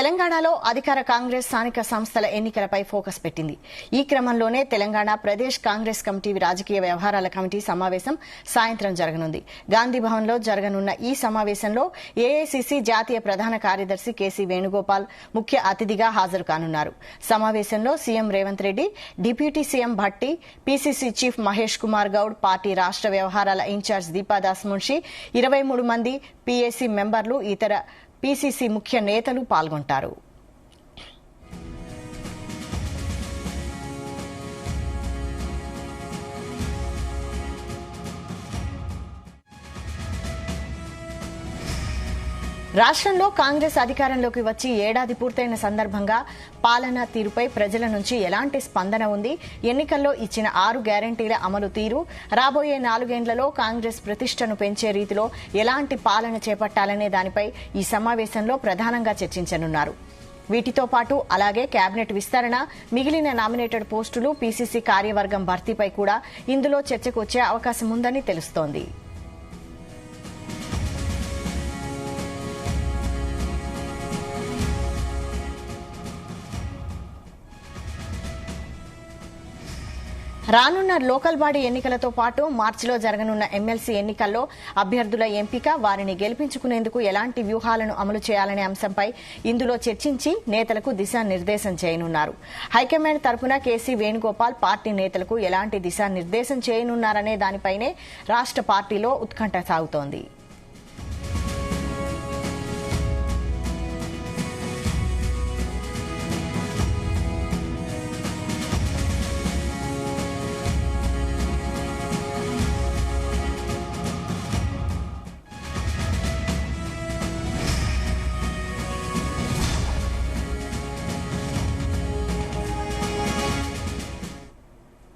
తెలంగాణలో అధికార కాంగ్రెస్ స్థానిక సంస్థల ఎన్నికలపై ఫోకస్ పెట్టింది. ఈ క్రమంలోనే తెలంగాణ ప్రదేశ్ కాంగ్రెస్ కమిటీ రాజకీయ వ్యవహారాల కమిటీ సమావేశం సాయంత్రం జరగనుంది. గాంధీభవన్లో జరగనున్న ఈ సమావేశంలో ఏఐసీసీ జాతీయ ప్రధాన కార్యదర్శి కేసీ వేణుగోపాల్ ముఖ్య అతిథిగా హాజరు కానున్నారు. సమావేశంలో CM Revanth Reddy, deputy CM Bhatti, PCC chief Mahesh Kumar Goud, party రాష్ట్ర వ్యవహారాల ఇన్ఛార్జ్ దీపాదాస్ మున్షి, 23 మంది పీఏసీ మెంబర్లు, ఇతర పీసీసీ ముఖ్య నేతలు పాల్గొంటారు. రాష్ట్రంలో కాంగ్రెస్ అధికారంలోకి వచ్చి ఏడాది పూర్తయిన సందర్భంగా పాలనా తీరుపై ప్రజల నుంచి ఎలాంటి స్పందన ఉంది, ఎన్నికల్లో ఇచ్చిన 6 గ్యారంటీల అమలు తీరు, రాబోయే 4 ఏళ్లలో కాంగ్రెస్ ప్రతిష్టను పెంచే రీతిలో ఎలాంటి పాలన చేపట్టాలనే దానిపై ఈ సమావేశంలో ప్రధానంగా చర్చించనున్నారు. వీటితో పాటు అలాగే కేబినెట్ విస్తరణ, మిగిలిన నామినేటెడ్ పోస్టులు, పీసీసీ కార్యవర్గం భర్తీపై కూడా ఇందులో చర్చకు వచ్చే అవకాశం ఉందని తెలుస్తోంది. రానున్న లోకల్ బాడీ ఎన్నికలతో పాటు మార్చిలో జరగనున్న ఎమ్మెల్సీ ఎన్నికల్లో అభ్యర్థుల ఎంపిక, వారిని గెలిపించుకునేందుకు ఎలాంటి వ్యూహాలను అమలు చేయాలనే అంశంపై ఇందులో చర్చించి నేతలకు దిశానిర్దేశం చేయనున్నారు. హైకమాండ్ తరపున కేసీ వేణుగోపాల్ పార్టీ నేతలకు ఎలాంటి దిశానిర్దేశం చేయనున్నారనే దానిపైనే రాష్ట్ర పార్టీలో ఉత్కంఠ సాగుతోంది.